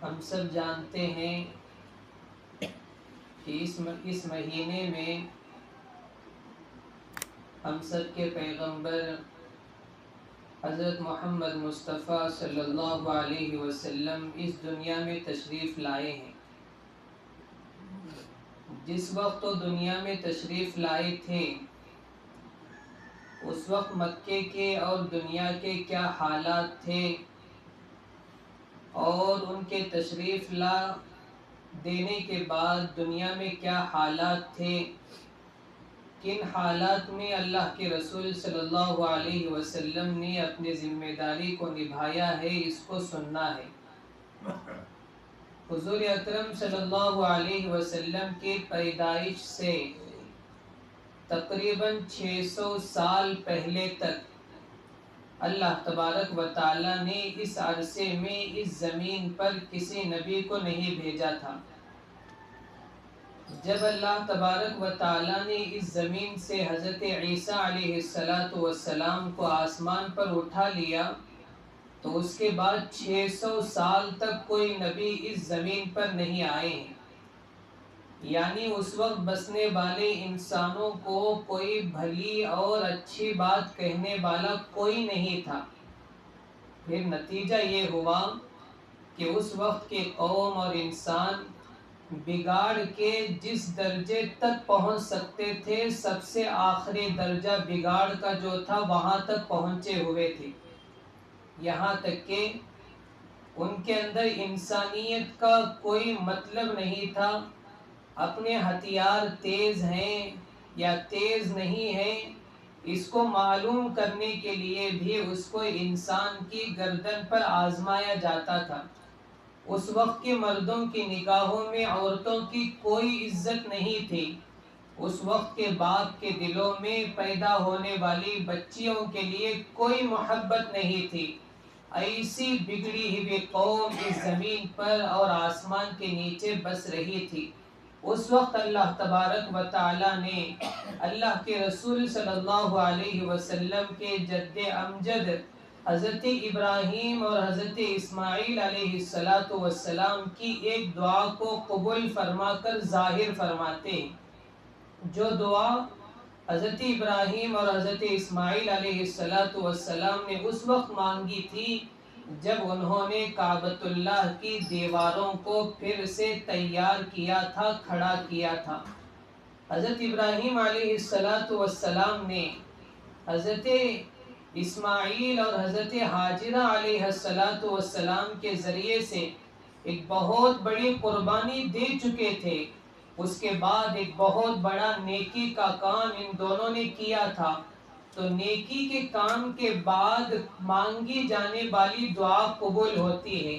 ہم سب جانتے ہیں کہ اس مہینے میں ہم سب کے پیغمبر حضرت محمد مصطفیٰ صلی اللہ علیہ وسلم اس دنیا میں تشریف لائے ہیں۔ جس وقت وہ دنیا میں تشریف لائے تھے اس وقت مکے کے اور دنیا کے کیا حالات تھے اور ان کے تشریف لا دینے کے بعد دنیا میں کیا حالات تھے، کن حالات میں اللہ کے رسول صلی اللہ علیہ وسلم نے اپنی ذمہ داری کو نبھایا ہے، اس کو سننا ہے۔ حضور اکرم صلی اللہ علیہ وسلم کی پیدائش سے تقریباً 600 سال پہلے تک اللہ تبارک و تعالی نے اس عرصے میں اس زمین پر کسی نبی کو نہیں بھیجا تھا۔ جب اللہ تبارک و تعالی نے اس زمین سے حضرت عیسیٰ علیہ السلام کو آسمان پر اٹھا لیا تو اس کے بعد 600 سال تک کوئی نبی اس زمین پر نہیں آئے ہیں، یعنی اس وقت بسنے والے انسانوں کو کوئی بھلی اور اچھی بات کہنے والا کوئی نہیں تھا۔ پھر نتیجہ یہ ہوا کہ اس وقت کے قوم اور انسان بگاڑ کے جس درجے تک پہنچ سکتے تھے، سب سے آخری درجہ بگاڑ کا جو تھا وہاں تک پہنچے ہوئے تھے، یہاں تک کہ ان کے اندر انسانیت کا کوئی مطلب نہیں تھا۔ اپنے ہتھیار تیز ہیں یا تیز نہیں ہیں اس کو معلوم کرنے کے لیے بھی اس کو انسان کی گردن پر آزمایا جاتا تھا۔ اس وقت کے مردوں کی نگاہوں میں عورتوں کی کوئی عزت نہیں تھی۔ اس وقت کے باپ کے دلوں میں پیدا ہونے والی بچیوں کے لیے کوئی محبت نہیں تھی۔ ایسی بگڑی ہوئی قوم اس زمین پر اور آسمان کے نیچے بس رہی تھی۔ اس وقت اللہ تبارک و تعالی نے اللہ کے رسول صلی اللہ علیہ وسلم کے جد امجد حضرت ابراہیم اور حضرت اسماعیل علیہ السلام کی ایک دعا کو قبول فرما کر ظاہر فرماتے ہیں۔ جو دعا حضرت ابراہیم اور حضرت اسماعیل علیہ السلام نے اس وقت مانگی تھی جب انہوں نے کعبۃ اللہ کی دیواروں کو پھر سے تیار کیا تھا، کھڑا کیا تھا۔ حضرت ابراہیم علیہ السلام نے حضرت اسماعیل اور حضرت حاجرہ علیہ السلام کے ذریعے سے ایک بہت بڑی قربانی دے چکے تھے۔ اس کے بعد ایک بہت بڑا نیکی کا کام ان دونوں نے کیا تھا، تو نیکی کے کام کے بعد مانگی جانے والی دعا قبول ہوتی ہے۔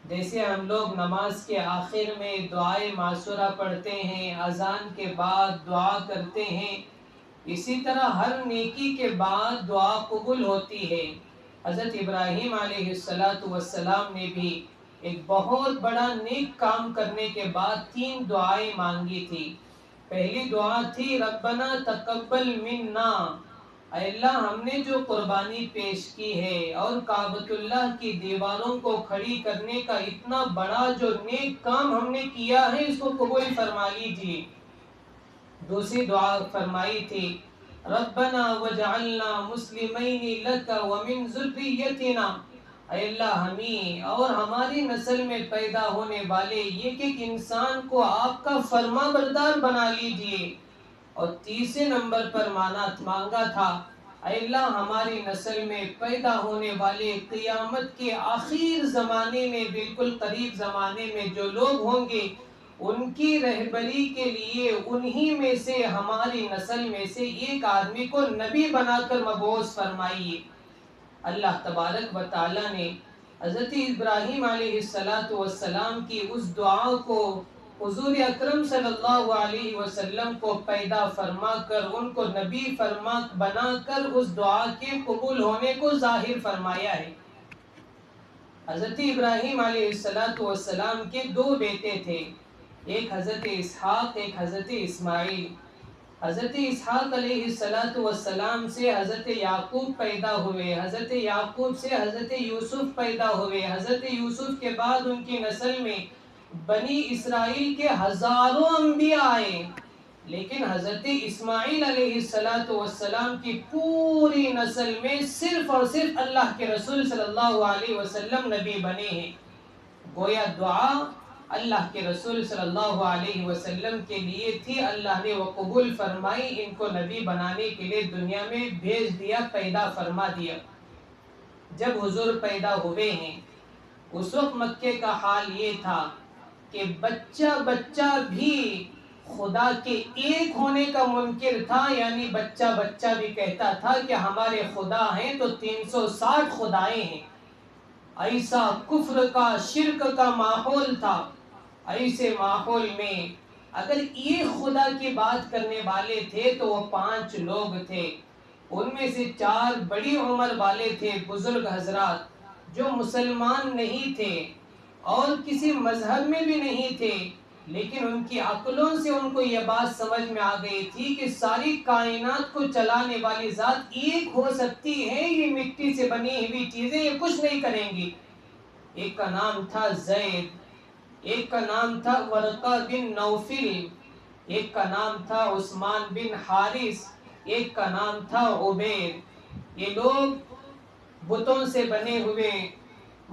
جیسے ہم لوگ نماز کے آخر میں دعائے معصورہ پڑھتے ہیں، اذان کے بعد دعا کرتے ہیں، اسی طرح ہر نیکی کے بعد دعا قبول ہوتی ہے۔ حضرت ابراہیم علیہ السلام نے بھی ایک بہت بڑا نیک کام کرنے کے بعد 3 دعائیں مانگی تھی۔ پہلی دعا تھی ربنا تقبل منا، اے اللہ ہم نے جو قربانی پیش کی ہے اور کعبۃ اللہ کی دیواروں کو کھڑی کرنے کا اتنا بڑا جو نیک کام ہم نے کیا ہے اس کو قبول فرما لیجیے۔ دوسری دعا فرمائی تھی ربنا وجعلنا مسلمین لک ومن ذریتنا، اے اللہ ہمیں اور ہماری نسل میں پیدا ہونے والے ایک ایک انسان کو آپ کا فرما بردار بنا لیجیے۔ اور تیسرے نمبر پر مانگا تھا اے اللہ ہماری نسل میں پیدا ہونے والے قیامت کے آخر زمانے میں بالکل قریب زمانے میں جو لوگ ہوں گے ان کی رہبری کے لیے انہی میں سے ہماری نسل میں سے ایک آدمی کو نبی بنا کر مبعوث فرمائیے۔ اللہ تبارک و تعالی نے حضرت ابراہیم علیہ السلام کی اس دعا کو حضور اکرم صلی اللہ علیہ وسلم کو پیدا فرما کر ان کو نبی بنا کر اس دعا کے قبول ہونے کو ظاہر فرمایا ہے۔ حضرت ابراہیم علیہ السلام کے 2 بیٹے تھے، ایک حضرت اسحاق، ایک حضرت اسماعیل۔ حضرت اسحاق علیہ السلام سے حضرت یعقوب پیدا ہوئے، حضرت یعقوب سے حضرت یوسف پیدا ہوئے، حضرت یوسف کے بعد ان کی نسل میں بنی اسرائیل کے ہزاروں انبیاء آئے، لیکن حضرت اسماعیل علیہ السلام کی پوری نسل میں صرف اور صرف اللہ کے رسول صلی اللہ علیہ وسلم نبی بنے ہیں۔ گویا دعا اللہ کے رسول صلی اللہ علیہ وسلم کے لیے تھی، اللہ نے وہ قبول فرمائی، ان کو نبی بنانے کے لیے دنیا میں بھیج دیا، پیدا فرما دیا۔ جب حضور پیدا ہوئے ہیں اس وقت مکے کا حال یہ تھا کہ بچہ بچہ بھی خدا کے ایک ہونے کا منکر تھا، یعنی بچہ بچہ بھی کہتا تھا کہ ہمارے خدا ہیں تو 360 خدائیں ہیں۔ ایسا کفر کا، شرک کا ماحول تھا۔ ایسے ماحول میں اگر ایک خدا کی بات کرنے والے تھے تو وہ 5 لوگ تھے، ان میں سے 4 بڑی عمر والے تھے، بزرگ حضرات جو مسلمان نہیں تھے اور کسی مذہب میں بھی نہیں تھے، لیکن ان کی عقلوں سے ان کو یہ بات سمجھ میں آ گئی تھی کہ ساری کائنات کو چلانے والی ذات ایک ہو سکتی ہے، یہ مٹی سے بنی ہوئی چیزیں یہ کچھ نہیں کریں گی۔ ایک کا نام تھا زید، ایک کا نام تھا ورقہ بن نوفل، ایک کا نام تھا عثمان بن حارث، ایک کا نام تھا عبید۔ یہ لوگ بتوں سے بنے ہوئے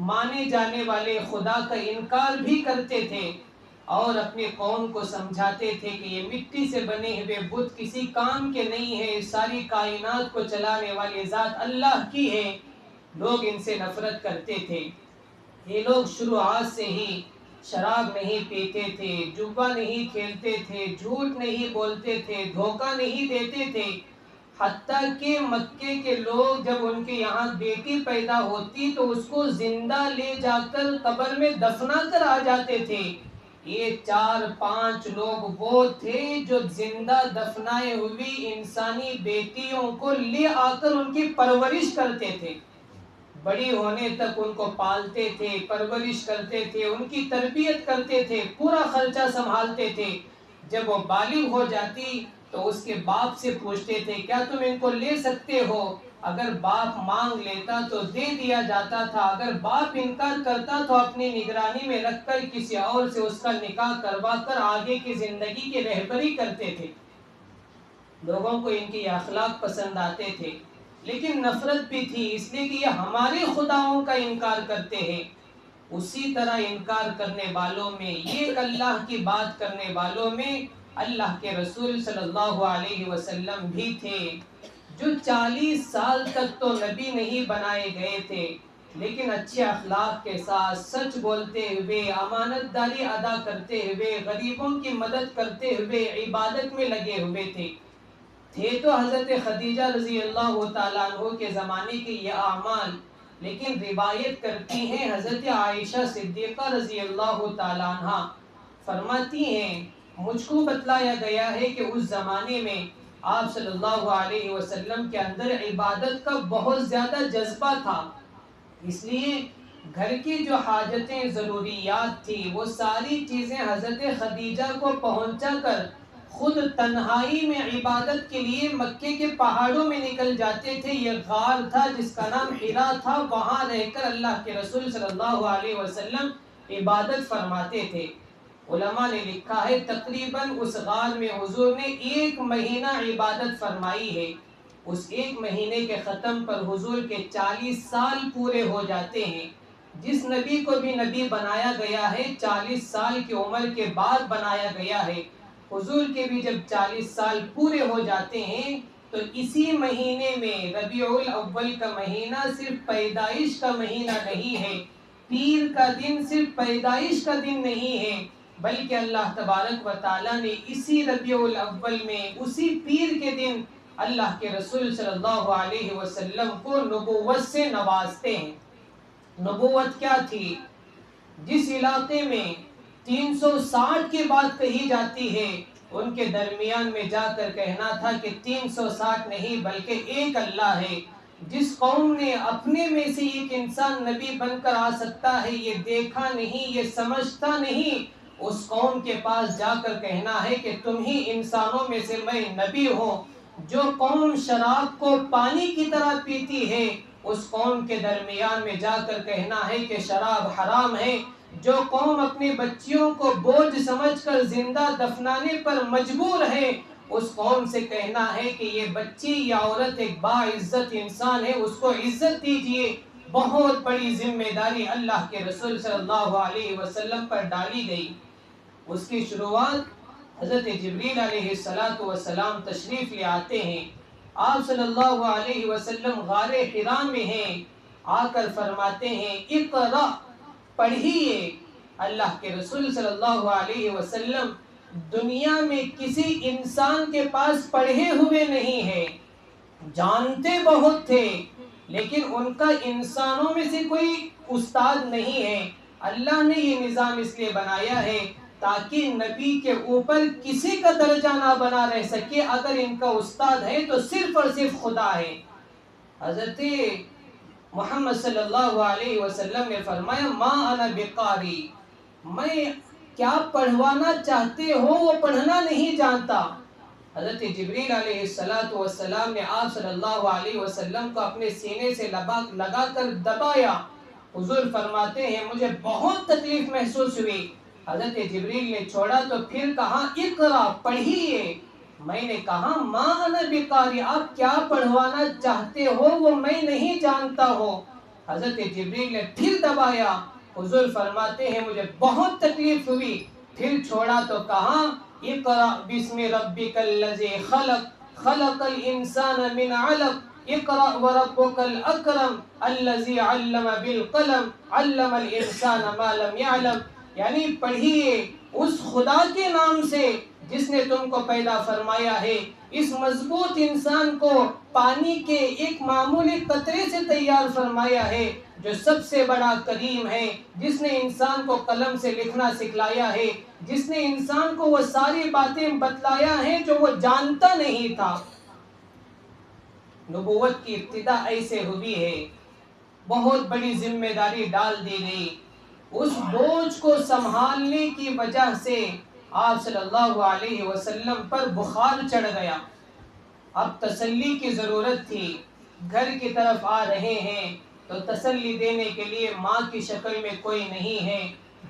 مانے جانے والے خدا کا انکار بھی کرتے تھے اور اپنے قوم کو سمجھاتے تھے کہ یہ مٹی سے بنے ہوئے بت کسی کام کے نہیں ہے، ساری کائنات کو چلانے والی ذات اللہ کی ہے۔ لوگ ان سے نفرت کرتے تھے۔ یہ لوگ شروعات سے ہی شراب نہیں پیتے تھے، جوا نہیں کھیلتے تھے، جھوٹ نہیں بولتے تھے، دھوکہ نہیں دیتے تھے، حتیٰ کہ مکے کے لوگ جب ان کے یہاں بیٹی پیدا ہوتی تو اس کو زندہ لے جا کر قبر میں دفنا کر آ جاتے تھے۔ یہ 4-5 لوگ وہ تھے جو زندہ دفنائے ہوئی انسانی بیٹیوں کو لے آ کر ان کی پرورش کرتے تھے، بڑی ہونے تک ان کو پالتے تھے، پرورش کرتے تھے، ان کی تربیت کرتے تھے، پورا خرچہ سنبھالتے تھے۔ جب وہ بالغ ہو جاتی تو اس کے باپ سے پوچھتے تھے کیا تم ان کو لے سکتے ہو؟ اگر باپ مانگ لیتا تو دے دیا جاتا تھا، اگر باپ انکار کرتا تو اپنی نگرانی میں رکھ کر کسی اور سے اس کا نکاح کروا کر آگے کی زندگی کی رہبری کرتے تھے۔ لوگوں کو ان کے یہ اخلاق پسند آتے تھے، لیکن نفرت بھی تھی، اس لیے کہ یہ ہمارے خداؤں کا انکار کرتے ہیں۔ اسی طرح انکار کرنے والوں میں، ایک اللہ کی بات کرنے والوں میں اللہ کے رسول صلی اللہ علیہ وسلم بھی تھے، جو 40 سال تک تو نبی نہیں بنائے گئے تھے، لیکن اچھے اخلاق کے ساتھ، سچ بولتے ہوئے، امانت داری ادا کرتے ہوئے، غریبوں کی مدد کرتے ہوئے، عبادت میں لگے ہوئے تھے تو حضرت خدیجہ رضی اللہ تعالیٰ عنہ کے زمانے کے یہ اعمال، لیکن روایت کرتی ہیں حضرت عائشہ صدیقہ رضی اللہ تعالیٰ عنہ فرماتی ہیں مجھ کو بتلایا گیا ہے کہ اس زمانے میں آپ صلی اللہ علیہ وسلم کے اندر عبادت کا بہت زیادہ جذبہ تھا، اس لیے گھر کی جو حاجتیں ضروریات تھی وہ ساری چیزیں حضرت خدیجہ کو پہنچا کر خود تنہائی میں عبادت کے لیے مکے کے پہاڑوں میں نکل جاتے تھے۔ یہ غار تھا جس کا نام حرا تھا، وہاں رہ کر اللہ کے رسول صلی اللہ علیہ وسلم عبادت فرماتے تھے۔ علماء نے لکھا ہے تقریباً اس غار میں حضور نے 1 مہینہ عبادت فرمائی ہے۔ اس 1 مہینے کے ختم پر حضور کے 40 سال پورے ہو جاتے ہیں۔ جس نبی کو بھی نبی بنایا گیا ہے 40 سال کی عمر کے بعد بنایا گیا ہے، حضور کے بھی جب 40 سال پورے ہو جاتے ہیں تو اسی مہینے میں ربیع الاول کا مہینہ صرف پیدائش کا مہینہ نہیں ہے، پیر کا دن صرف پیدائش کا دن نہیں ہے، بلکہ اللہ تبارک و تعالیٰ نے اسی ربیع الاول میں اسی پیر کے دن اللہ کے رسول صلی اللہ علیہ وسلم کو نبوت سے نوازتے ہیں۔ نبوت کیا تھی؟ جس علاقے میں 360 کی بات کہی جاتی ہے ان کے درمیان میں جا کر کہنا تھا کہ 360 نہیں بلکہ ایک اللہ ہے۔ جس قوم نے اپنے میں سے ایک انسان نبی بن کر آ سکتا ہے یہ دیکھا نہیں، یہ سمجھتا نہیں، اس قوم کے پاس جا کر کہنا ہے کہ تم ہی انسانوں میں سے میں نبی ہوں۔ جو قوم شراب کو پانی کی طرح پیتی ہے اس قوم کے درمیان میں جا کر کہنا ہے کہ شراب حرام ہے۔ جو قوم اپنی بچیوں کو بوجھ سمجھ کر زندہ دفنانے پر مجبور ہے اس قوم سے کہنا ہے کہ یہ بچی یا عورت ایک باعزت انسان ہے، اس کو عزت دیجیے۔ بہت بڑی ذمہ داری اللہ کے رسول صلی اللہ علیہ وسلم پر ڈالی گئی۔ اس کی شروعات حضرت جبریل علیہ السلام تشریف لے آتے ہیں۔ آپ صلی اللہ علیہ وسلم غار حرا میں ہیں، آ کر فرماتے ہیں اقرأ، پڑھیے۔ اللہ کے رسول صلی اللہ علیہ وسلم دنیا میں کسی انسان کے پاس پڑھے ہوئے نہیں ہیں، جانتے بہت تھے لیکن ان کا انسانوں میں سے کوئی استاد نہیں ہے۔ اللہ نے یہ نظام اس لیے بنایا ہے تاکہ نبی کے اوپر کسی کا درجہ نہ بنا رہ سکے، اگر ان کا استاد ہے تو صرف اور صرف خدا ہے۔ حضرت محمد صلی اللہ علیہ وسلم نے فرمایا ما انا بقاری، میں کیا پڑھوانا چاہتے ہو وہ پڑھنا نہیں جانتا۔ حضرت جبریل علیہ السلام نے آپ صلی اللہ علیہ وسلم کو اپنے سینے سے لگا کر دبایا۔ حضور فرماتے ہیں مجھے بہت تکلیف محسوس ہوئی۔ حضرت جبریل نے چھوڑا تو پھر کہا اقرا، پڑھیے۔ میں نے کہا ما انا بقاری، آپ کیا پڑھوانا چاہتے ہو وہ میں نہیں جانتا ہوں۔ حضرت جبریل نے پھر دبایا۔ حضور فرماتے ہیں مجھے بہت تکلیف ہوئی، پھر چھوڑا تو کہا اقرا بسم ربک الذی خلق، خلق الانسان من علق، اقرا وربک الاکرم الذی علم بالقلم، علم الانسان ما لم يعلم، یعنی پڑھیے اس خدا کے نام سے جس نے تم کو پیدا فرمایا ہے، اس مضبوط انسان کو پانی کے ایک معمولی قطرے سے تیار فرمایا ہے، جو سب سے بڑا کریم ہے، جس نے انسان کو قلم سے لکھنا سکھلایا ہے، جس نے انسان کو وہ ساری باتیں بتلایا ہے جو وہ جانتا نہیں تھا۔ نبوت کی ابتدا ایسے ہوئی ہے، بہت بڑی ذمہ داری ڈال دی گئی۔ اس بوجھ کو سنبھالنے کی وجہ سے آپ صلی اللہ علیہ وسلم پر بخار چڑھ گیا۔ اب تسلی کی ضرورت تھی، گھر کی طرف آ رہے ہیں تو تسلی دینے کے لیے ماں کی شکل میں کوئی نہیں ہے،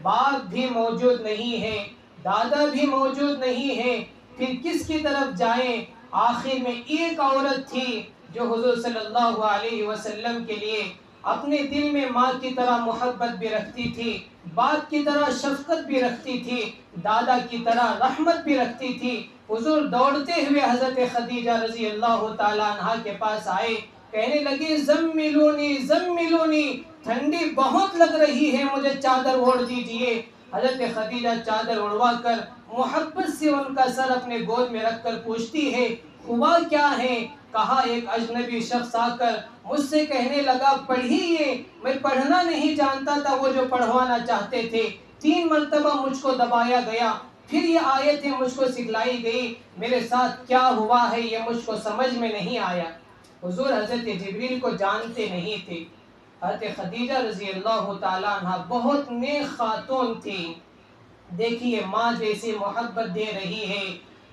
باپ بھی موجود نہیں ہے، دادا بھی موجود نہیں ہے، پھر کس کی طرف جائیں؟ آخر میں ایک عورت تھی جو حضور صلی اللہ علیہ وسلم کے لیے اپنے دل میں ماں کی طرح محبت بھی رکھتی تھی، باپ کی طرح شفقت بھی رکھتی تھی، دادا کی طرح رحمت بھی رکھتی تھی۔ حضور دوڑتے ہوئے حضرت خدیجہ رضی اللہ تعالیٰ عنہا کے پاس آئے، کہنے لگے زملونی زملونی، ٹھنڈی بہت لگ رہی ہے، مجھے چادر اوڑھ دیجئے۔ حضرت خدیجہ چادر اڑوا کر محبت سے ان کا سر اپنے گود میں رکھ کر پوچھتی ہے ہوا کیا ہے؟ کہا ایک اجنبی شخص آ کر مجھ سے کہنے لگا پڑھیے، میں پڑھنا نہیں جانتا تھا، وہ جو پڑھوانا چاہتے تھے۔ 3 مرتبہ مجھ کو دبایا گیا، پھر یہ آیتیں مجھ کو سکھلائی گئی، میرے ساتھ کیا ہوا ہے یہ مجھ کو سمجھ میں نہیں آیا۔ حضور حضرت جبریل کو جانتے نہیں تھے۔ حضرت خدیجہ رضی اللہ تعالیٰ عنہ بہت نیک خاتون تھی، دیکھیے ماں جیسی محبت دے رہی ہے،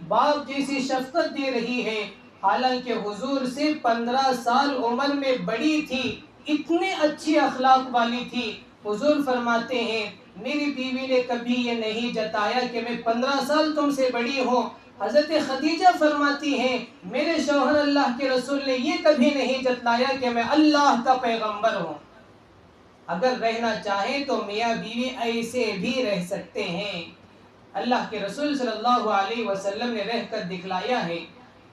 باپ جیسی شفقت دے رہی ہے، حالانکہ حضور سے 15 سال عمر میں بڑی تھی، اتنے اچھی اخلاق والی تھی۔ حضور فرماتے ہیں میری بیوی نے کبھی یہ نہیں جتایا کہ میں 15 سال تم سے بڑی ہوں۔ حضرت خدیجہ فرماتی ہیں میرے شوہر اللہ کے رسول نے یہ کبھی نہیں جتلایا کہ میں اللہ کا پیغمبر ہوں۔ اگر رہنا چاہیں تو میاں بیوی ایسے بھی رہ سکتے ہیں، اللہ کے رسول صلی اللہ علیہ وسلم نے رہ کر دکھلایا ہے۔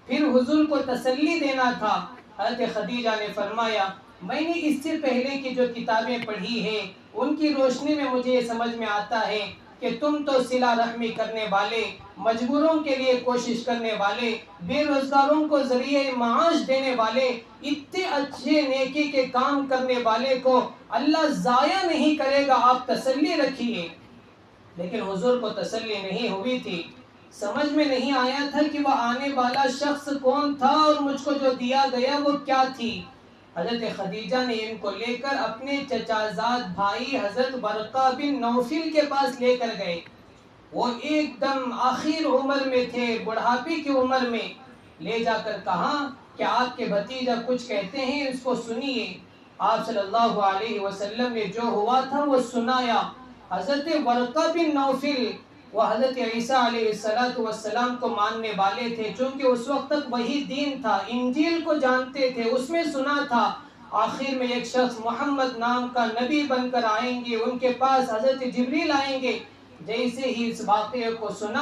پھر حضور کو تسلی دینا تھا، حضرت خدیجہ نے فرمایا میں نے اس سے پہلے کی جو کتابیں پڑھی ہیں ان کی روشنی میں مجھے یہ سمجھ میں آتا ہے کہ تم تو صلہ رحمی کرنے والے، مجبوروں کے لیے کوشش کرنے والے، بے روزگاروں کو ذریعہ معاش دینے والے، اتنے اچھے نیکی کے کام کرنے والے کو اللہ ضائع نہیں کرے گا، آپ تسلی رکھیے۔ لیکن حضور کو تسلی نہیں ہوئی تھی، سمجھ میں نہیں آیا تھا کہ وہ آنے والا شخص کون تھا اور مجھ کو جو دیا گیا وہ کیا تھی۔ حضرت خدیجہ نے ان کو لے کر اپنے چچا زاد بھائی حضرت ورقہ بن نوفل کے پاس لے کر گئے۔ وہ ایک دم آخر عمر میں تھے، بڑھاپے کی عمر میں، لے جا کر کہا کہ آپ کے بھتیجا کچھ کہتے ہیں، اس کو سنیے۔ آپ صلی اللہ علیہ وسلم نے جو ہوا تھا وہ سنایا۔ حضرت ورقہ بن نوفل وہ حضرت عیسیٰ علیہ السلام کو ماننے والے تھے، چونکہ اس وقت تک وہی دین تھا، انجیل کو جانتے تھے، اس میں سنا تھا آخر میں ایک شخص محمد نام کا نبی بن کر آئیں گے، ان کے پاس حضرت جبریل آئیں گے۔ جیسے ہی اس واقعے کو سنا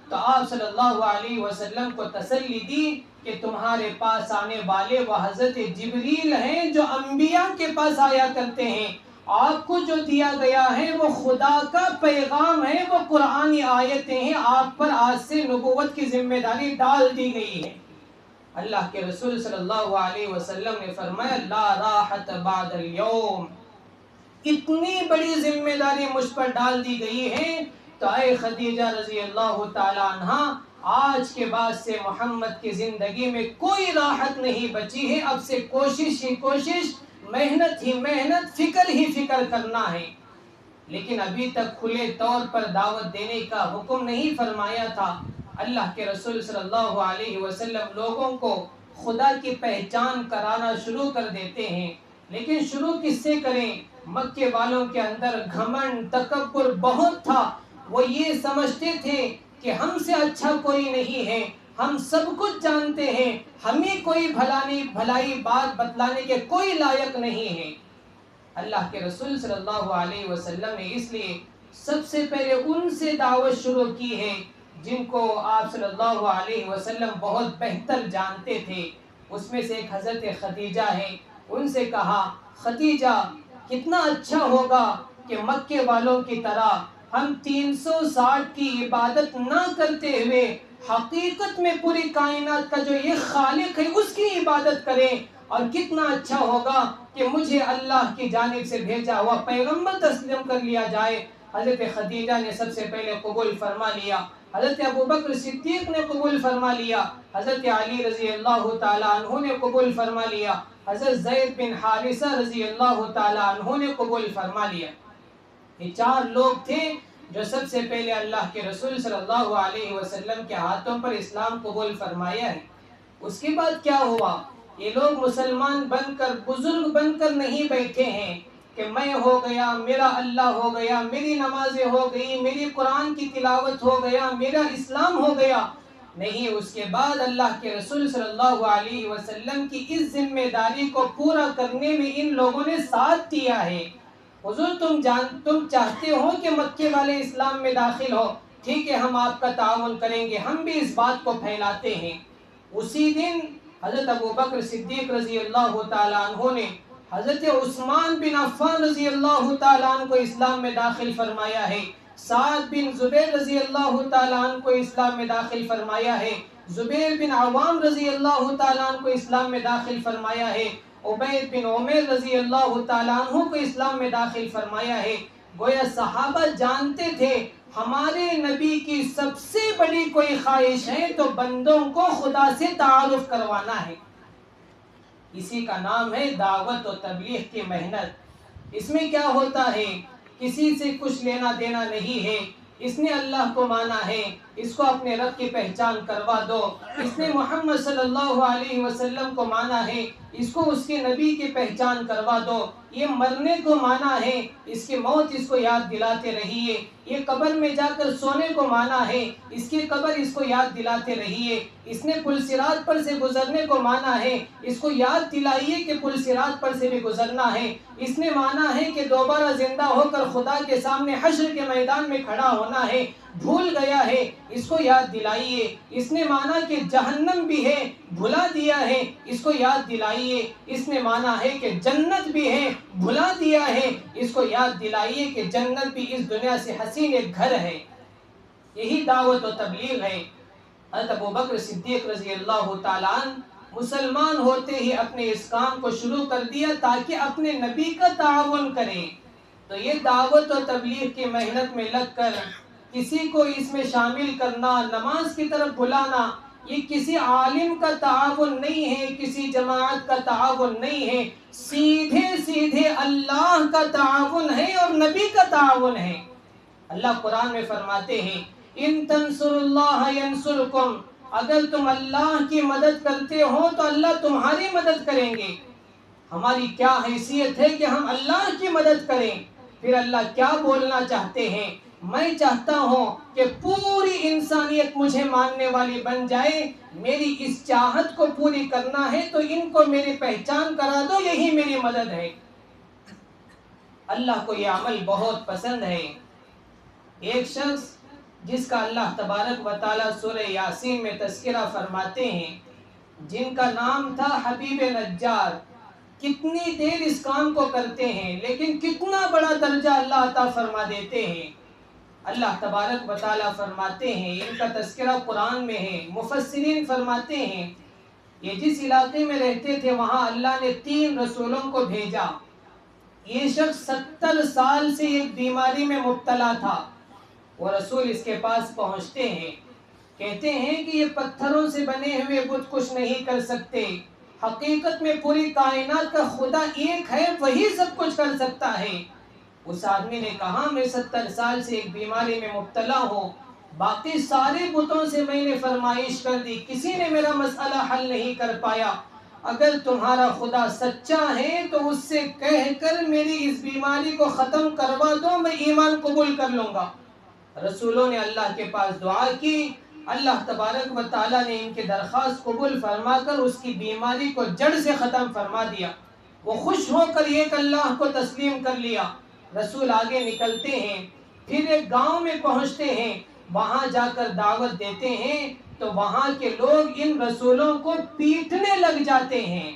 تو آپ صلی اللہ علیہ وسلم کو تسلی دی کہ تمہارے پاس آنے والے وہ حضرت جبریل ہیں جو انبیاء کے پاس آیا کرتے ہیں، آپ کو جو دیا گیا ہے وہ خدا کا پیغام ہے، وہ قرآنی آیتیں ہیں، آپ پر آج سے نبوت کی ذمہ داری ڈال دی گئی ہے۔ اللہ کے رسول صلی اللہ علیہ وسلم نے فرمایا لا راحت بعد اليوم، اتنی بڑی ذمہ داری مجھ پر ڈال دی گئی ہے تو اے خدیجہ رضی اللہ تعالی عنہ، آج کے بعد سے محمد کی زندگی میں کوئی راحت نہیں بچی ہے، اب سے کوشش ہی کوشش، محنت ہی محنت، فکر ہی فکر کرنا ہے۔ لیکن ابھی تک کھلے طور پر دعوت دینے کا حکم نہیں فرمایا تھا۔ اللہ کے رسول صلی اللہ علیہ وسلم لوگوں کو خدا کی پہچان کرانا شروع کر دیتے ہیں، لیکن شروع کس سے کریں؟ مکے والوں کے اندر گھمنڈ تکبر بہت تھا، وہ یہ سمجھتے تھے کہ ہم سے اچھا کوئی نہیں ہے، ہم سب کچھ جانتے ہیں، ہمیں کوئی بھلائی بات بتلانے کے کوئی لائق نہیں ہے۔ اللہ کے رسول صلی اللہ علیہ وسلم نے اس لیے سب سے پہلے ان سے دعوت شروع کی ہے جن کو آپ صلی اللہ علیہ وسلم بہت بہتر جانتے تھے۔ اس میں سے ایک حضرت خدیجہ ہے۔ ان سے کہا خدیجہ کتنا اچھا ہوگا کہ مکے والوں کی طرح ہم 360 کی عبادت نہ کرتے ہوئے حقیقت میں پوری کائنات کا جو یہ خالق ہے اس کی عبادت کریں، اور کتنا اچھا ہوگا کہ مجھے اللہ کی جانب سے بھیجا ہوا پیغمبر تسلیم کر لیا جائے۔ حضرت خدیجہ نے سب سے پہلے قبول فرما لیا، حضرت ابوبکر صدیق نے قبول فرما لیا، حضرت علی رضی اللہ تعالیٰ عنہ نے قبول فرما لیا، حضرت زید بن حارثہ رضی اللہ تعالیٰ عنہ نے قبول فرما لیا۔ یہ 4 لوگ تھے جو سب سے پہلے اللہ کے رسول صلی اللہ علیہ وسلم کے ہاتھوں پر اسلام قبول فرمایا ہے۔ اس کے بعد کیا ہوا؟ یہ لوگ مسلمان بن کر، بزرگ بن کر نہیں بیٹھے ہیں کہ میں ہو گیا، میرا اللہ ہو گیا، میری نمازیں ہو گئی، میری قرآن کی تلاوت ہو گیا، میرا اسلام ہو گیا۔ نہیں، اس کے بعد اللہ کے رسول صلی اللہ علیہ وسلم کی اس ذمہ داری کو پورا کرنے میں ان لوگوں نے ساتھ دیا ہے۔ حضور تم چاہتے ہو کہ مکے والے اسلام میں داخل ہو، ٹھیک ہے، ہم آپ کا تعاون کریں گے، ہم بھی اس بات کو پھیلاتے ہیں۔ اسی دن حضرت ابوبکر صدیق رضی اللہ تعالیٰ عنہ نے حضرت عثمان بن عفان رضی اللہ تعالیٰ عنہ کو اسلام میں داخل فرمایا ہے، سعد بن زبیر رضی اللہ تعالیٰ عنہ کو اسلام میں داخل فرمایا ہے، زبیر بن عوام رضی اللہ تعالیٰ عنہ کو اسلام میں داخل فرمایا ہے، عبید بن عمر رضی اللہ تعالیٰ عنہ کو اسلام میں داخل فرمایا ہے۔ گویا صحابہ جانتے تھے ہمارے نبی کی سب سے بڑی کوئی خواہش ہے تو بندوں کو خدا سے تعارف کروانا ہے۔ اسی کا نام ہے دعوت و تبلیغ کی محنت۔ اس میں کیا ہوتا ہے؟ کسی سے کچھ لینا دینا نہیں ہے۔ اس نے اللہ کو مانا ہے، اس کو اپنے رب کی پہچان کروا دو۔ اس نے محمد صلی اللہ علیہ وسلم کو مانا ہے، اس کو اس کے نبی کی پہچان کروا دو۔ یہ مرنے کو مانا ہے، اس کی موت اس کو یاد دلاتے رہیے۔ یہ قبر میں جا کر سونے کو مانا ہے، اس کی قبر اس کو یاد دلاتے رہیے۔ اس نے پل صراط پر سے گزرنے کو مانا ہے، اس کو یاد دلائیے کہ پل صراط پر سے بھی گزرنا ہے۔ اس نے مانا ہے کہ دوبارہ زندہ ہو کر خدا کے سامنے حشر کے میدان میں کھڑا ہونا ہے، بھول گیا ہے، اس کو یاد دلائیے۔ اس نے مانا کہ جہنم بھی ہے، بھلا دیا ہے، اس کو یاد دلائیے۔ اس نے مانا ہے کہ جنت بھی ہے، بھلا دیا ہے، اس کو یاد دلائیے کہ جنت بھی اس دنیا سے حسین ایک گھر ہے۔ یہی دعوت و تبلیغ ہے۔ حضرت ابوبکر صدیق رضی اللہ تعالیٰ عنہ مسلمان ہوتے ہی اپنے اس کام کو شروع کر دیا تاکہ اپنے نبی کا تعاون کریں۔ تو یہ دعوت و تبلیغ کی محنت میں لگ کر کسی کو اس میں شامل کرنا، نماز کی طرف بلانا، یہ کسی عالم کا تعاون نہیں ہے، کسی جماعت کا تعاون نہیں ہے، سیدھے سیدھے اللہ کا تعاون ہے اور نبی کا تعاون ہے۔ اللہ قرآن میں فرماتے ہیں ان تنصروا اللہ ینصرکم، اگر تم اللہ کی مدد کرتے ہو تو اللہ تمہاری مدد کریں گے۔ ہماری کیا حیثیت ہے کہ ہم اللہ کی مدد کریں؟ پھر اللہ کیا بولنا چاہتے ہیں؟ میں چاہتا ہوں کہ پوری انسانیت مجھے ماننے والی بن جائے، میری اس چاہت کو پوری کرنا ہے تو ان کو میری پہچان کرا دو، یہی میری مدد ہے۔ اللہ کو یہ عمل بہت پسند ہے۔ ایک شخص جس کا اللہ تبارک و تعالیٰ سورہ یاسین میں تذکرہ فرماتے ہیں، جن کا نام تھا حبیب نجار، کتنی دیر اس کام کو کرتے ہیں لیکن کتنا بڑا درجہ اللہ عطا فرما دیتے ہیں۔ اللہ تبارک و تعالیٰ فرماتے ہیں، ان کا تذکرہ قرآن میں ہے، مفسرین فرماتے ہیں یہ جس علاقے میں رہتے تھے وہاں اللہ نے 3 رسولوں کو بھیجا۔ یہ شخص 70 سال سے ایک بیماری میں مبتلا تھا۔ وہ رسول اس کے پاس پہنچتے ہیں، کہتے ہیں کہ یہ پتھروں سے بنے ہوئے بت کچھ نہیں کر سکتے، حقیقت میں پوری کائنات کا خدا ایک ہے، وہی سب کچھ کر سکتا ہے۔ اس آدمی نے کہا میں 70 سال سے ایک بیماری میں مبتلا ہوں، باقی سارے بتوں سے میں نے فرمائش کر دی، کسی نے میرا مسئلہ حل نہیں کر پایا، اگر تمہارا خدا سچا ہے تو اس سے کہہ کر میری اس بیماری کو ختم کروا دو، میں ایمان قبول کر لوں گا۔ رسولوں نے اللہ کے پاس دعا کی، اللہ تبارک و تعالیٰ نے ان کی درخواست قبول فرما کر اس کی بیماری کو جڑ سے ختم فرما دیا۔ وہ خوش ہو کر ایک اللہ کو تسلیم کر لیا۔ رسول آگے نکلتے ہیں، پھر ایک گاؤں میں پہنچتے ہیں، وہاں جا کر دعوت دیتے ہیں تو وہاں کے لوگ ان رسولوں کو پیٹنے لگ جاتے ہیں۔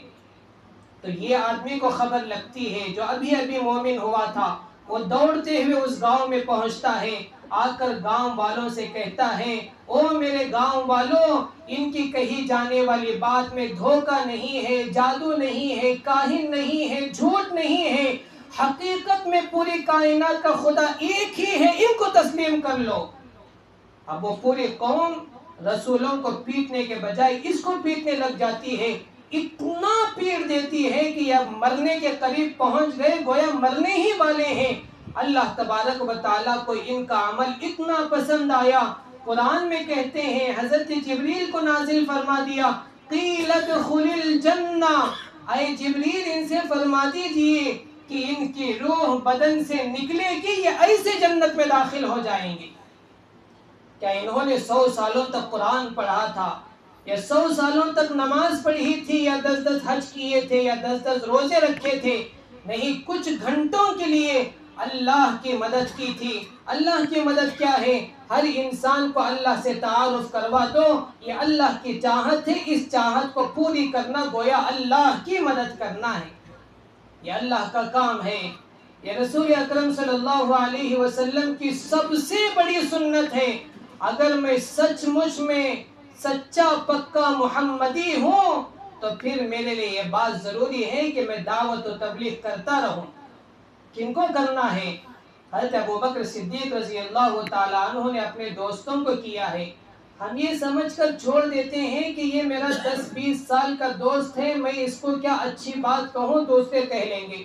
تو یہ آدمی کو خبر لگتی ہے جو ابھی ابھی مومن ہوا تھا، وہ دوڑتے ہوئے اس گاؤں میں پہنچتا ہے، آ کر گاؤں والوں سے کہتا ہے او میرے گاؤں والوں، ان کی کہی جانے والی بات میں دھوکہ نہیں ہے، جادو نہیں ہے، کاہن نہیں ہے، جھوٹ نہیں ہے، حقیقت میں پوری کائنات کا خدا ایک ہی ہے، ان کو تسلیم کر لو۔ اب وہ پوری قوم رسولوں کو پیٹنے کے بجائے اس کو پیٹنے لگ جاتی ہے، اتنا پیٹ دیتی ہے کہ اب مرنے کے قریب پہنچ گئے، گویا مرنے ہی والے ہیں۔ اللہ تبارک و تعالیٰ کو ان کا عمل اتنا پسند آیا، قرآن میں کہتے ہیں حضرت جبریل کو نازل فرما دیا، قیل ادخل الجنہ، اے جبریل ان سے فرما دیجئے کہ ان کی روح بدن سے نکلے گی، یہ ایسے جنت میں داخل ہو جائیں گے۔ کیا انہوں نے 100 سالوں تک قرآن پڑھا تھا، یا 100 سالوں تک نماز پڑھی تھی، یا 10 حج کیے تھے، یا 10 روزے رکھے تھے؟ نہیں، کچھ گھنٹوں کے لیے اللہ کی مدد کی تھی۔ اللہ کی مدد کیا ہے؟ ہر انسان کو اللہ سے تعارف کروا دو، یہ اللہ کی چاہت ہے، اس چاہت کو پوری کرنا گویا اللہ کی مدد کرنا ہے، یہ اللہ کا کام ہے۔ یہ رسول اکرم صلی اللہ علیہ وسلم کی سب سے بڑی سنت ہے۔ اگر میں سچ مچ میں سچا پکا محمدی ہوں تو پھر میرے لیے یہ بات ضروری ہے کہ میں دعوت و تبلیغ کرتا رہوں۔ کن کو کرنا ہے؟ حضرت ابوبکر صدیق رضی اللہ تعالیٰ عنہ نے اپنے دوستوں کو کیا ہے۔ ہم یہ سمجھ کر چھوڑ دیتے ہیں کہ یہ میرا 10-20 سال کا دوست ہے، میں اس کو کیا اچھی بات کہوں تو اسے کہہ لیں گے۔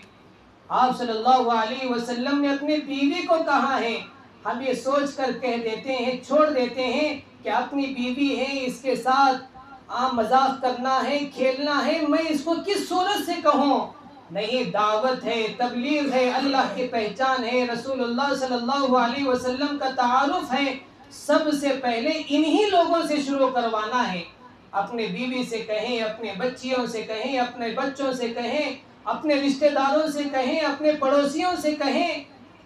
آپ صلی اللہ علیہ وسلم نے اپنی بیوی کو کہا ہے، ہم یہ سوچ کر کہہ دیتے ہیں، چھوڑ دیتے ہیں کہ اپنی بیوی ہے، اس کے ساتھ مذاق کرنا ہے، کھیلنا ہے، میں اس کو کس صورت سے کہوں؟ نہیں، دعوت ہے، تبلیغ ہے، اللہ کی پہچان ہے، رسول اللہ صلی اللہ علیہ وسلم کا تعارف ہے، سب سے پہلے انہی لوگوں سے شروع کروانا ہے۔ اپنے بیوی سے کہیں، اپنے بچیوں سے کہیں، اپنے بچوں سے کہیں، اپنے رشتہ داروں سے کہیں، اپنے پڑوسیوں سے کہیں۔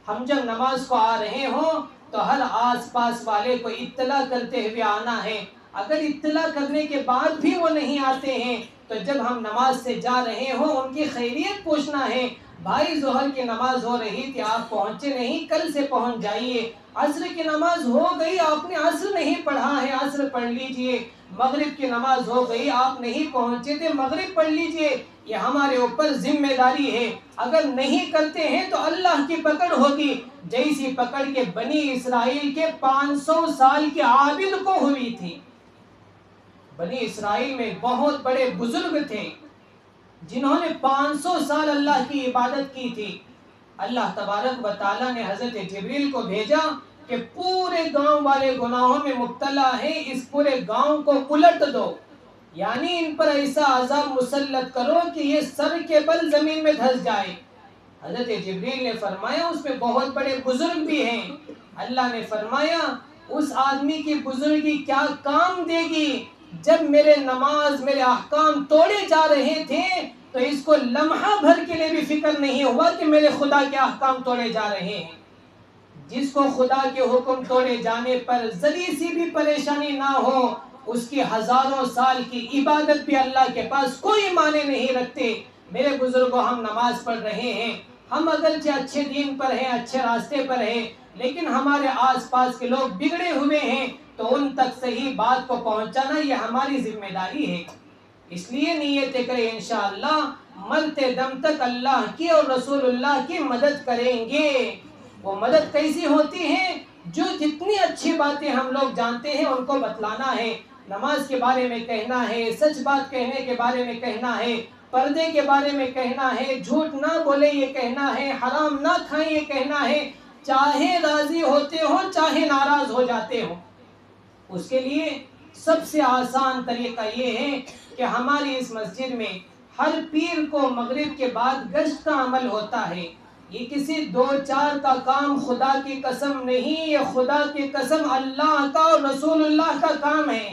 ہم جب نماز کو آ رہے ہوں تو ہر آس پاس والے کو اطلاع کرتے ہوئے آنا ہے۔ اگر اطلاع کرنے کے بعد بھی وہ نہیں آتے ہیں تو جب ہم نماز سے جا رہے ہوں ان کی خیریت پوچھنا ہے، بھائی ظہر کی نماز ہو رہی تھی آپ پہنچے نہیں، کل سے پہنچ جائیے۔ عصر کی نماز ہو گئی، آپ نے عصر نہیں پڑھا ہے، عصر پڑھ لیجئے۔ مغرب کی نماز ہو گئی، آپ نہیں پہنچے تھے، مغرب پڑھ لیجئے۔ یہ ہمارے اوپر ذمہ داری ہے، اگر نہیں کرتے ہیں تو اللہ کی پکڑ ہوگی، جیسی پکڑ کے بنی اسرائیل کے 500 سال کے عابد کو ہوئی تھی۔ بنی اسرائیل میں بہت بڑے بزرگ تھے جنہوں نے 500 سال اللہ کی عبادت کی تھی۔ اللہ تبارک و تعالیٰ نے حضرت جبریل کو بھیجا کہ پورے گاؤں والے گناہوں میں مبتلا ہیں، اس پورے گاؤں کو الٹ دو، یعنی ان پر ایسا عذاب مسلط کرو کہ یہ سر کے بل زمین میں دھس جائے۔ حضرت جبریل نے فرمایا اس میں بہت بڑے بزرگ بھی ہیں۔ اللہ نے فرمایا اس آدمی کی بزرگی کیا کام دے گی؟ جب میرے نماز میرے احکام توڑے جا رہے تھے تو اس کو لمحہ بھر کے لیے بھی فکر نہیں ہوا کہ میرے خدا کے احکام توڑے جا رہے ہیں۔ جس کو خدا کے حکم توڑے جانے پر ذری سی بھی پریشانی نہ ہو، اس کی ہزاروں سال کی عبادت بھی اللہ کے پاس کوئی معنی نہیں رکھتے۔ میرے بزرگوں، ہم نماز پڑھ رہے ہیں، ہم اگرچہ اچھے دین پر ہیں، اچھے راستے پر ہیں، لیکن ہمارے آس پاس کے لوگ بگڑے ہوئے ہیں، تو ان تک صحیح بات کو پہنچانا یہ ہماری ذمہ داری ہے۔ اس لیے نیت کریں انشاءاللہ مرتے دم تک اللہ کی اور رسول اللہ کی مدد کریں گے۔ وہ مدد کیسی ہوتی ہے؟ جو جتنی اچھی باتیں ہم لوگ جانتے ہیں ان کو بتلانا ہے، نماز کے بارے میں کہنا ہے، سچ بات کہنے کے بارے میں کہنا ہے، پردے کے بارے میں کہنا ہے، جھوٹ نہ بولے یہ کہنا ہے، حرام نہ کھائیں یہ کہنا ہے، چاہے راضی ہوتے ہو چاہے ناراض ہو جاتے ہو۔ اس کے لیے سب سے آسان طریقہ یہ ہے کہ ہماری اس مسجد میں ہر پیر کو مغرب کے بعد گشت کا عمل ہوتا ہے۔ یہ کسی دو چار کا کام خدا کی قسم نہیں، یہ خدا کی قسم اللہ کا اور رسول اللہ کا کام ہے۔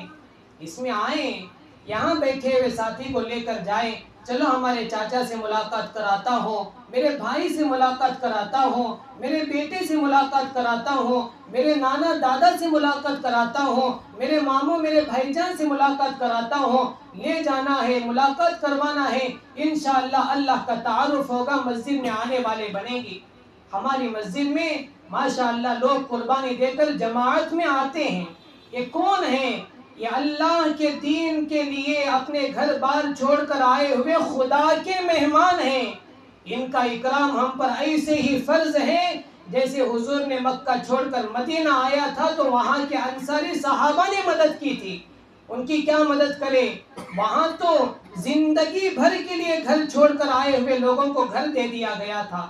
اس میں آئیں، یہاں بیٹھے ہوئے ساتھی کو لے کر جائیں، چلو ہمارے چاچا سے ملاقات کراتا ہوں، میرے بھائی سے ملاقات کراتا ہوں، میرے بیٹے سے ملاقات کراتا ہوں، میرے نانا دادا سے ملاقات کراتا ہوں، میرے ماموں میرے بھائی جان سے ملاقات کراتا ہوں۔ لے جانا ہے، ملاقات کروانا ہے، انشاءاللہ اللہ کا تعارف ہوگا، مسجد میں آنے والے بنے گی۔ ہماری مسجد میں ماشاءاللہ لوگ قربانی دے کر جماعت میں آتے ہیں۔ یہ کون ہیں؟ یہ اللہ کے دین کے لیے اپنے گھر بار چھوڑ کر آئے ہوئے خدا کے مہمان ہیں۔ ان کا اکرام ہم پر ایسے ہی فرض ہے جیسے حضور نے مکہ چھوڑ کر مدینہ آیا تھا تو وہاں کے انصاری صحابہ نے مدد کی تھی۔ ان کی کیا مدد کرے؟ وہاں تو زندگی بھر کے لیے گھر چھوڑ کر آئے ہوئے لوگوں کو گھر دے دیا گیا تھا۔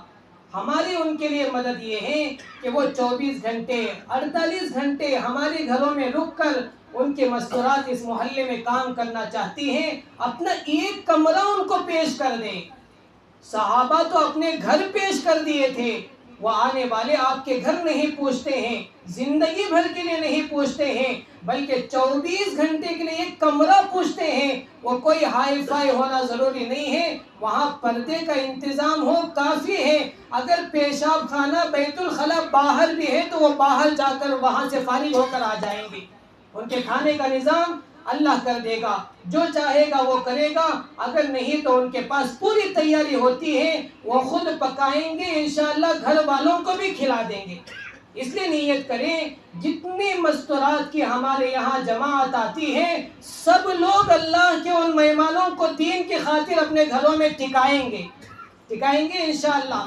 ہماری ان کے لیے مدد یہ ہے کہ وہ 24 گھنٹے 48 گھنٹے ہمارے گھروں میں رک کر ان کے مستورات اس محلے میں کام کرنا چاہتی ہیں، اپنا ایک کمرہ ان کو پیش کر دیں۔ صحابہ تو اپنے گھر پیش کر دیے تھے، وہ آنے والے آپ کے گھر نہیں پوچھتے ہیں، زندگی بھر کے لیے نہیں پوچھتے ہیں، بلکہ 24 گھنٹے کے لیے ایک کمرہ پوچھتے ہیں۔ وہ کوئی ہائی فائی ہونا ضروری نہیں ہے، وہاں پردے کا انتظام ہو کافی ہے۔ اگر پیشاب خانہ بیت الخلا باہر بھی ہے تو وہ باہر جا کر وہاں سے فارغ ہو کر آ جائیں گے۔ ان کے کھانے کا نظام اللہ کر دے گا، جو چاہے گا وہ کرے گا، اگر نہیں تو ان کے پاس پوری تیاری ہوتی ہے، وہ خود پکائیں گے، انشاءاللہ گھر والوں کو بھی کھلا دیں گے۔ اس لیے نیت کریں جتنی مستورات کی ہمارے یہاں جماعت آتی ہے سب لوگ اللہ کے ان مہمانوں کو دین کی خاطر اپنے گھروں میں ٹکائیں گے انشاءاللہ۔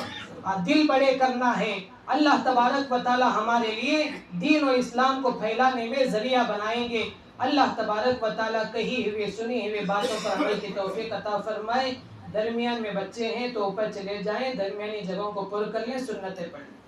دل بڑے کرنا ہے، اللہ تبارک و تعالی ہمارے لیے دین و اسلام کو پھیلانے میں ذریعہ بنائیں گے۔ اللہ تبارک و تعالی کہی ہوئے سنی ہوئے باتوں پر عمل کی توفیق عطا فرمائے۔ درمیان میں بچے ہیں تو اوپر چلے جائیں، درمیانی جگہوں کو پر کر لیں، سنتیں پڑھ لیں۔